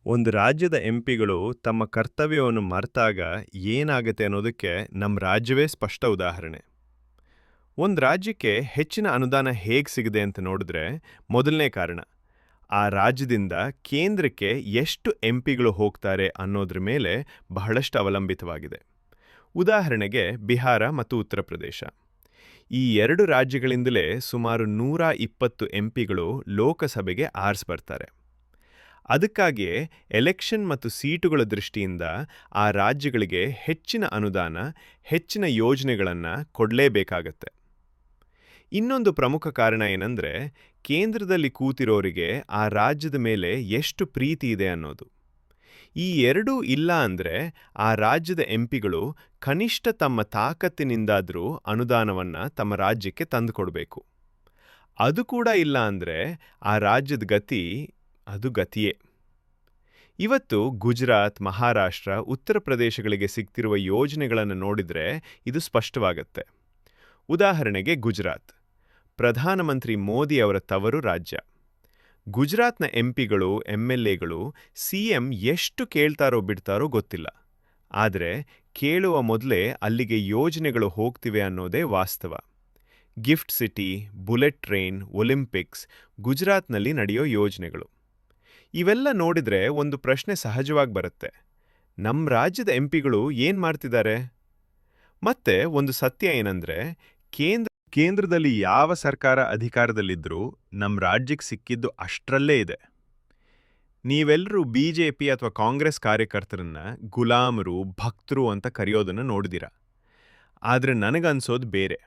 ಒಂದು ರಾಜ್ಯದ ಎಂಪಿಗಳು ತಮ್ಮ ಕರ್ತವ್ಯವನ್ನು ಮರೆತಾಗ ಏನಾಗತ್ತೆ ಅನ್ನೋದಕ್ಕೆ ನಮ್ಮ ರಾಜ್ಯವೇ ಸ್ಪಷ್ಟ ಉದಾಹರಣೆ. ಒಂದು ರಾಜ್ಯಕ್ಕೆ ಹೆಚ್ಚಿನ ಅನುದಾನ ಹೇಗೆ ಸಿಗಿದೆ ಅಂತ ನೋಡಿದ್ರೆ, ಮೊದಲನೇ ಕಾರಣ ಆ ರಾಜ್ಯದಿಂದ ಕೇಂದ್ರಕ್ಕೆ ಎಷ್ಟು ಎಂಪಿಗಳು ಹೋಗ್ತಾರೆ ಅನ್ನೋದ್ರ ಮೇಲೆ ಬಹಳಷ್ಟು ಅವಲಂಬಿತವಾಗಿದೆ. ಉದಾಹರಣೆಗೆ ಬಿಹಾರ ಮತ್ತು ಉತ್ತರ ಪ್ರದೇಶ. ಈ ಎರಡು ರಾಜ್ಯಗಳಿಂದಲೇ ಸುಮಾರು 120 ಎಂಪಿಗಳು ಲೋಕಸಭೆಗೆ ಆರಿಸ್ಬರ್ತಾರೆ. ಅದಕ್ಕಾಗಿಯೇ ಎಲೆಕ್ಷನ್ ಮತ್ತು ಸೀಟುಗಳ ದೃಷ್ಟಿಯಿಂದ ಆ ರಾಜ್ಯಗಳಿಗೆ ಹೆಚ್ಚಿನ ಅನುದಾನ, ಹೆಚ್ಚಿನ ಯೋಜನೆಗಳನ್ನು ಕೊಡಲೇಬೇಕಾಗತ್ತೆ. ಇನ್ನೊಂದು ಪ್ರಮುಖ ಕಾರಣ ಏನಂದ್ರೆ, ಕೇಂದ್ರದಲ್ಲಿ ಕೂತಿರೋರಿಗೆ ಆ ರಾಜ್ಯದ ಮೇಲೆ ಎಷ್ಟು ಪ್ರೀತಿ ಇದೆ ಅನ್ನೋದು. ಈ ಎರಡೂ ಇಲ್ಲ ಅಂದ್ರೆ ಆ ರಾಜ್ಯದ ಎಂಪಿಗಳು ಕನಿಷ್ಠ ತಮ್ಮ ತಾಕತ್ತಿನಿಂದಾದರೂ ಅನುದಾನವನ್ನು ತಮ್ಮ ರಾಜ್ಯಕ್ಕೆ ತಂದುಕೊಡ್ಬೇಕು. ಅದು ಕೂಡ ಇಲ್ಲ ಅಂದ್ರೆ ಆ ರಾಜ್ಯದ ಅದು ಗತಿಯೇ. ಇವತ್ತು ಗುಜರಾತ್, ಮಹಾರಾಷ್ಟ್ರ, ಉತ್ತರ ಪ್ರದೇಶಗಳಿಗೆ ಸಿಗ್ತಿರುವ ಯೋಜನೆಗಳನ್ನು ನೋಡಿದ್ರೆ ಇದು ಸ್ಪಷ್ಟವಾಗತ್ತೆ. ಉದಾಹರಣೆಗೆ ಗುಜರಾತ್. ಪ್ರಧಾನಮಂತ್ರಿ ಮೋದಿ ಅವರ ತವರು ರಾಜ್ಯ. ಗುಜರಾತ್ನ ಎಂಪಿಗಳು, ಎಂಎಲ್ಎಗಳು ಸಿಎಂ ಎಷ್ಟು ಕೇಳ್ತಾರೋ ಬಿಡ್ತಾರೋ ಗೊತ್ತಿಲ್ಲ. ಆದರೆ ಕೇಳುವ ಮೊದಲೇ ಅಲ್ಲಿಗೆ ಯೋಜನೆಗಳು ಹೋಗ್ತಿವೆ ಅನ್ನೋದೇ ವಾಸ್ತವ. Gift city, bullet train, Olympics ಗುಜರಾತ್ನಲ್ಲಿ ನಡೆಯೋ ಯೋಜನೆಗಳು. ಇವೆಲ್ಲ ನೋಡಿದ್ರೆ ಒಂದು ಪ್ರಶ್ನೆ ಸಹಜವಾಗಿ ಬರುತ್ತೆ. ನಮ್ಮ ರಾಜ್ಯದ ಎಂಪಿಗಳು ಏನ್ ಮಾಡ್ತಿದ್ದಾರೆ? ಮತ್ತೆ ಒಂದು ಸತ್ಯ ಏನಂದ್ರೆ, ಕೇಂದ್ರದಲ್ಲಿ ಯಾವ ಸರ್ಕಾರ ಅಧಿಕಾರದಲ್ಲಿದ್ರೂ ನಮ್ಮ ರಾಜ್ಯಕ್ಕೆ ಸಿಕ್ಕಿದ್ದು ಅಷ್ಟರಲ್ಲೇ ಇದೆ. ನೀವೆಲ್ಲರೂ ಬಿಜೆಪಿ ಅಥವಾ ಕಾಂಗ್ರೆಸ್ ಕಾರ್ಯಕರ್ತರನ್ನ ಗುಲಾಮರು, ಭಕ್ತರು ಅಂತ ಕರೆಯೋದನ್ನು ನೋಡಿದಿರ. ಆದರೆ ನನಗನ್ಸೋದು ಬೇರೆ.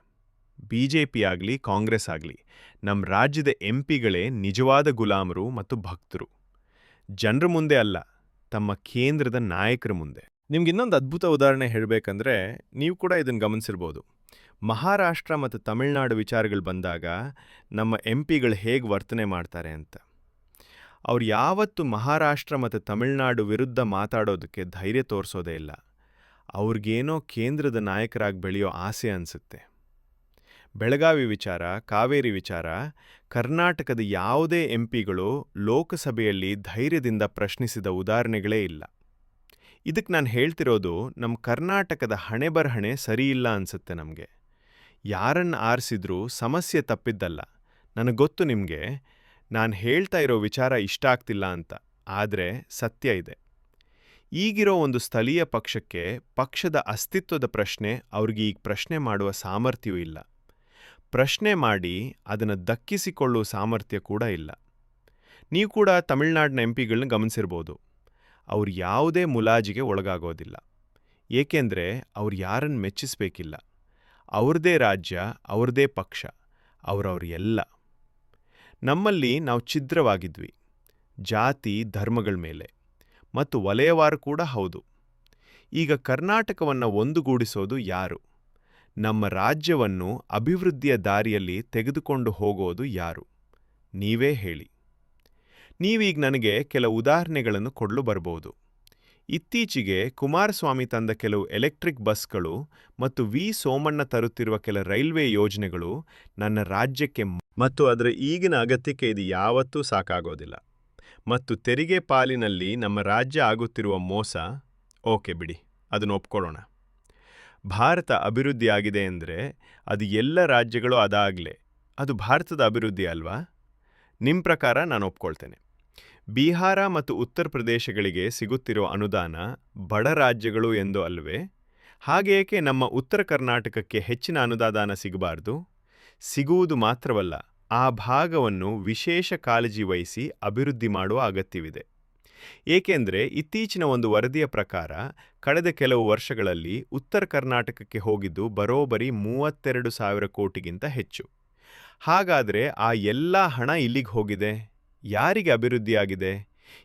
ಬಿಜೆಪಿ ಆಗಲಿ, ಕಾಂಗ್ರೆಸ್ ಆಗಲಿ, ನಮ್ಮ ರಾಜ್ಯದ ಎಂಪಿಗಳೇ ನಿಜವಾದ ಗುಲಾಮರು ಮತ್ತು ಭಕ್ತರು. ಜನರ ಮುಂದೆ ಅಲ್ಲ, ತಮ್ಮ ಕೇಂದ್ರದ ನಾಯಕರ ಮುಂದೆ. ನಿಮ್ಗೆ ಇನ್ನೊಂದು ಅದ್ಭುತ ಉದಾಹರಣೆ ಹೇಳಬೇಕಂದ್ರೆ, ನೀವು ಕೂಡ ಇದನ್ನು ಗಮನಿಸಿರ್ಬೋದು. ಮಹಾರಾಷ್ಟ್ರ ಮತ್ತು ತಮಿಳುನಾಡು ವಿಚಾರಗಳು ಬಂದಾಗ ನಮ್ಮ ಎಂಪಿಗಳು ಹೇಗೆ ವರ್ತನೆ ಮಾಡ್ತಾರೆ ಅಂತ. ಅವ್ರು ಯಾವತ್ತೂ ಮಹಾರಾಷ್ಟ್ರ ಮತ್ತು ತಮಿಳುನಾಡು ವಿರುದ್ಧ ಮಾತಾಡೋದಕ್ಕೆ ಧೈರ್ಯ ತೋರಿಸೋದೇ ಇಲ್ಲ. ಅವ್ರಿಗೇನೋ ಕೇಂದ್ರದ ನಾಯಕರಾಗಿ ಬೆಳೆಯೋ ಆಸೆ ಅನಿಸುತ್ತೆ. ಬೆಳಗಾವಿ ವಿಚಾರ, ಕಾವೇರಿ ವಿಚಾರ, ಕರ್ನಾಟಕದ ಯಾವುದೇ ಎಂಪಿಗಳು ಲೋಕಸಭೆಯಲ್ಲಿ ಧೈರ್ಯದಿಂದ ಪ್ರಶ್ನಿಸಿದ ಉದಾಹರಣೆಗಳೇ ಇಲ್ಲ. ಇದಕ್ಕೆ ನಾನು ಹೇಳ್ತಿರೋದು, ನಮ್ಮ ಕರ್ನಾಟಕದ ಹಣೆಬರಹಣೆ ಸರಿಯಿಲ್ಲ ಅನ್ಸುತ್ತೆ ನಮಗೆ. ಯಾರನ್ನು ಆರಿಸಿದ್ರೂ ಸಮಸ್ಯೆ ತಪ್ಪಿದ್ದಲ್ಲ. ನನಗೊತ್ತು ನಿಮಗೆ ನಾನು ಹೇಳ್ತಾ ಇರೋ ವಿಚಾರ ಇಷ್ಟ ಆಗ್ತಿಲ್ಲ ಅಂತ, ಆದರೆ ಸತ್ಯ ಇದೆ. ಈಗಿರೋ ಒಂದು ಸ್ಥಳೀಯ ಪಕ್ಷಕ್ಕೆ ಪಕ್ಷದ ಅಸ್ತಿತ್ವದ ಪ್ರಶ್ನೆ ಅವ್ರಿಗೆ ಈಗ ಪ್ರಶ್ನೆ ಮಾಡುವ ಸಾಮರ್ಥ್ಯವೂ ಇಲ್ಲ. ಪ್ರಶ್ನೆ ಮಾಡಿ ಅದನ್ನು ದಕ್ಕಿಸಿಕೊಳ್ಳುವ ಸಾಮರ್ಥ್ಯ ಕೂಡ ಇಲ್ಲ. ನೀವು ಕೂಡ ತಮಿಳುನಾಡಿನ ಎಂಪಿಗಳನ್ನ ಗಮನಿಸಿರ್ಬೋದು. ಅವ್ರು ಯಾವುದೇ ಮುಲಾಜಿಗೆ ಒಳಗಾಗೋದಿಲ್ಲ. ಏಕೆಂದರೆ ಅವ್ರು ಯಾರನ್ನು ಮೆಚ್ಚಿಸಬೇಕಿಲ್ಲ. ಅವ್ರದೇ ರಾಜ್ಯ, ಅವ್ರದೇ ಪಕ್ಷ, ಅವರವ್ರ ಎಲ್ಲ. ನಮ್ಮಲ್ಲಿ ನಾವು ಛಿದ್ರವಾಗಿದ್ವಿ, ಜಾತಿ ಧರ್ಮಗಳ ಮೇಲೆ, ಮತ್ತು ವಲಯವಾರು ಕೂಡ ಹೌದು. ಈಗ ಕರ್ನಾಟಕವನ್ನು ಒಂದುಗೂಡಿಸೋದು ಯಾರು? ನಮ್ಮ ರಾಜ್ಯವನ್ನು ಅಭಿವೃದ್ಧಿಯ ದಾರಿಯಲ್ಲಿ ತೆಗೆದುಕೊಂಡು ಹೋಗೋದು ಯಾರು? ನೀವೇ ಹೇಳಿ. ನೀವೀಗ ನನಗೆ ಕೆಲವು ಉದಾಹರಣೆಗಳನ್ನು ಕೊಡಲು ಬರಬಹುದು. ಇತ್ತೀಚೆಗೆ ಕುಮಾರಸ್ವಾಮಿ ತಂದ ಕೆಲವು ಎಲೆಕ್ಟ್ರಿಕ್ ಬಸ್ಗಳು ಮತ್ತು ಸೋಮಣ್ಣ ತರುತ್ತಿರುವ ಕೆಲ ರೈಲ್ವೆ ಯೋಜನೆಗಳು ನನ್ನ ರಾಜ್ಯಕ್ಕೆ ಮತ್ತು ಅದರ ಈಗಿನ ಅಗತ್ಯಕ್ಕೆ ಇದು ಯಾವತ್ತೂ ಸಾಕಾಗೋದಿಲ್ಲ. ಮತ್ತು ತೆರಿಗೆ ಪಾಲಿನಲ್ಲಿ ನಮ್ಮ ರಾಜ್ಯ ಆಗುತ್ತಿರುವ ಮೋಸ, ಓಕೆ ಬಿಡಿ, ಅದನ್ನು ಒಪ್ಕೊಳ್ಳೋಣ. ಭಾರತ ಅಭಿವೃದ್ಧಿಯಾಗಿದೆ ಅಂದರೆ ಅದು ಎಲ್ಲ ರಾಜ್ಯಗಳು ಅದಾಗಲೇ ಅದು ಭಾರತದ ಅಭಿವೃದ್ಧಿ ಅಲ್ವಾ? ನಿಮ್ಮ ಪ್ರಕಾರ ನಾನು ಒಪ್ಕೊಳ್ತೇನೆ. ಬಿಹಾರ ಮತ್ತು ಉತ್ತರ ಪ್ರದೇಶಗಳಿಗೆ ಸಿಗುತ್ತಿರೋ ಅನುದಾನ ಬಡ ರಾಜ್ಯಗಳು ಎಂದು ಅಲ್ವೇ? ಹಾಗೇಕೆ ನಮ್ಮ ಉತ್ತರ ಕರ್ನಾಟಕಕ್ಕೆ ಹೆಚ್ಚಿನ ಅನುದಾನ ಸಿಗಬಾರ್ದು? ಸಿಗುವುದು ಮಾತ್ರವಲ್ಲ, ಆ ಭಾಗವನ್ನು ವಿಶೇಷ ಕಾಳಜಿ ವಹಿಸಿ ಅಭಿವೃದ್ಧಿ ಮಾಡುವ ಅಗತ್ಯವಿದೆ. ಏಕೆಂದರೆ ಇತ್ತೀಚಿನ ಒಂದು ವರದಿಯ ಪ್ರಕಾರ ಕಳೆದ ಕೆಲವು ವರ್ಷಗಳಲ್ಲಿ ಉತ್ತರ ಕರ್ನಾಟಕಕ್ಕೆ ಹೋಗಿದ್ದು ಬರೋಬ್ಬರಿ 32,000 ಕೋಟಿಗಿಂತ ಹೆಚ್ಚು. ಹಾಗಾದರೆ ಆ ಎಲ್ಲ ಹಣ ಇಲ್ಲಿಗೆ ಹೋಗಿದೆ? ಯಾರಿಗೆ ಅಭಿವೃದ್ಧಿಯಾಗಿದೆ?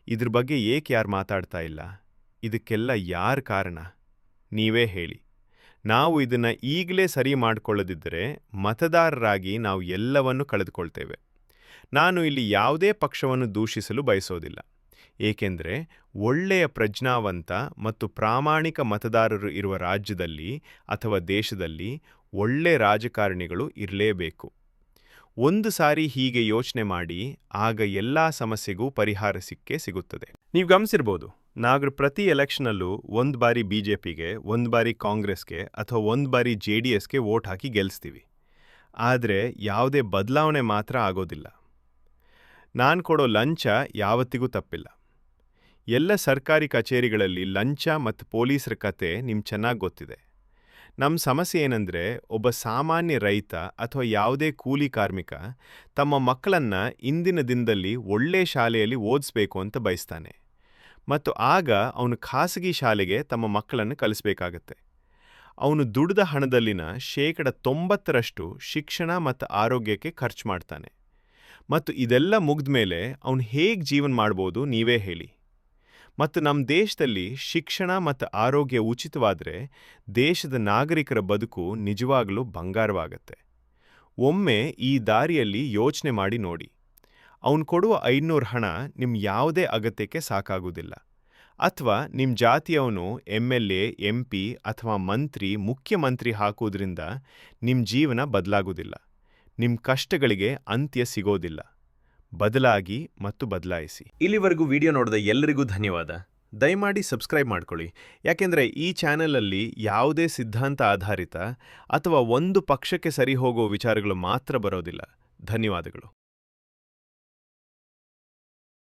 ಇದ್ರ ಬಗ್ಗೆ ಏಕೆ ಯಾರು ಮಾತಾಡ್ತಾ ಇಲ್ಲ? ಇದಕ್ಕೆಲ್ಲ ಯಾರ ಕಾರಣ? ನೀವೇ ಹೇಳಿ. ನಾವು ಇದನ್ನು ಈಗಲೇ ಸರಿ ಮಾಡಿಕೊಳ್ಳದಿದ್ದರೆ ಮತದಾರರಾಗಿ ನಾವು ಎಲ್ಲವನ್ನೂ ಕಳೆದುಕೊಳ್ತೇವೆ. ನಾನು ಇಲ್ಲಿ ಯಾವುದೇ ಪಕ್ಷವನ್ನು ದೂಷಿಸಲು ಬಯಸೋದಿಲ್ಲ. ಏಕೆಂದರೆ ಒಳ್ಳೆಯ ಪ್ರಜ್ಞಾವಂತ ಮತ್ತು ಪ್ರಾಮಾಣಿಕ ಮತದಾರರು ಇರುವ ರಾಜ್ಯದಲ್ಲಿ ಅಥವಾ ದೇಶದಲ್ಲಿ ಒಳ್ಳೆ ರಾಜಕಾರಣಿಗಳು ಇರಲೇಬೇಕು. ಒಂದು ಸಾರಿ ಹೀಗೆ ಯೋಚನೆ ಮಾಡಿ, ಆಗ ಎಲ್ಲ ಸಮಸ್ಯೆಗೂ ಪರಿಹಾರ ಸಿಕ್ಕೇ ಸಿಗುತ್ತದೆ. ನೀವು ಗಮನಿಸಿರ್ಬೋದು, ನಾವು ಪ್ರತಿ ಎಲೆಕ್ಷನಲ್ಲೂ ಒಂದು ಬಾರಿ ಬಿಜೆಪಿಗೆ, ಒಂದು ಬಾರಿ ಕಾಂಗ್ರೆಸ್ಗೆ ಅಥವಾ ಒಂದು ಬಾರಿ JDSಗೆ ವೋಟ್ ಹಾಕಿ ಗೆಲ್ಲಿಸ್ತೀವಿ. ಆದರೆ ಯಾವುದೇ ಬದಲಾವಣೆ ಮಾತ್ರ ಆಗೋದಿಲ್ಲ. ನಾನು ಕೊಡೋ ಲಂಚ ಯಾವತ್ತಿಗೂ ತಪ್ಪಿಲ್ಲ. ಎಲ್ಲ ಸರ್ಕಾರಿ ಕಚೇರಿಗಳಲ್ಲಿ ಲಂಚ ಮತ್ತು ಪೊಲೀಸರ ಕತೆ ನಿಮ್ಗೆ ಚೆನ್ನಾಗಿ ಗೊತ್ತಿದೆ. ನಮ್ಮ ಸಮಸ್ಯೆ ಏನಂದರೆ, ಒಬ್ಬ ಸಾಮಾನ್ಯ ರೈತ ಅಥವಾ ಯಾವುದೇ ಕೂಲಿ ಕಾರ್ಮಿಕ ತಮ್ಮ ಮಕ್ಕಳನ್ನು ಇಂದಿನ ದಿನದಲ್ಲಿ ಒಳ್ಳೆ ಶಾಲೆಯಲ್ಲಿ ಓದಿಸ್ಬೇಕು ಅಂತ ಬಯಸ್ತಾನೆ. ಮತ್ತು ಆಗ ಅವನು ಖಾಸಗಿ ಶಾಲೆಗೆ ತಮ್ಮ ಮಕ್ಕಳನ್ನು ಕಲಿಸಬೇಕಾಗತ್ತೆ. ಅವನು ದುಡಿದ ಹಣದಲ್ಲಿನ 90% ಶಿಕ್ಷಣ ಮತ್ತು ಆರೋಗ್ಯಕ್ಕೆ ಖರ್ಚು ಮಾಡ್ತಾನೆ. ಮತ್ತು ಇದೆಲ್ಲ ಮುಗಿದ ಮೇಲೆ ಅವನು ಹೇಗೆ ಜೀವನ ಮಾಡ್ಬೋದು ನೀವೇ ಹೇಳಿ. ಮತ್ತು ನಮ್ಮ ದೇಶದಲ್ಲಿ ಶಿಕ್ಷಣ ಮತ್ತು ಆರೋಗ್ಯ ಉಚಿತವಾದರೆ ದೇಶದ ನಾಗರಿಕರ ಬದುಕು ನಿಜವಾಗಲೂ ಬಂಗಾರವಾಗತ್ತೆ. ಒಮ್ಮೆ ಈ ದಾರಿಯಲ್ಲಿ ಯೋಚನೆ ಮಾಡಿ ನೋಡಿ. ಅವನು ಕೊಡುವ 500 ಹಣ ನಿಮ್ಮ ಯಾವುದೇ ಅಗತ್ಯಕ್ಕೆ ಸಾಕಾಗುವುದಿಲ್ಲ. ಅಥವಾ ನಿಮ್ಮ ಜಾತಿಯವನು MLA, MP ಅಥವಾ ಮಂತ್ರಿ, ಮುಖ್ಯಮಂತ್ರಿ ಹಾಕುವುದರಿಂದ ನಿಮ್ಮ ಜೀವನ ಬದಲಾಗುವುದಿಲ್ಲ. ನಿಮ್ಮ ಕಷ್ಟಗಳಿಗೆ ಅಂತ್ಯ ಸಿಗೋದಿಲ್ಲ. ಬದಲಾಗಿ ಮತ್ತು ಬದಲಾಯಿಸಿ. ಇಲ್ಲಿವರೆಗೂ ವಿಡಿಯೋ ನೋಡಿದ ಎಲ್ಲರಿಗೂ ಧನ್ಯವಾದ. ದಯಮಾಡಿ ಸಬ್ಸ್ಕ್ರೈಬ್ ಮಾಡ್ಕೊಳ್ಳಿ, ಯಾಕೆಂದರೆ ಈ ಚಾನೆಲಲ್ಲಿ ಯಾವುದೇ ಸಿದ್ಧಾಂತ ಆಧಾರಿತ ಅಥವಾ ಒಂದು ಪಕ್ಷಕ್ಕೆ ಸರಿ ಹೋಗೋ ವಿಚಾರಗಳು ಮಾತ್ರ ಬರೋದಿಲ್ಲ. ಧನ್ಯವಾದಗಳು.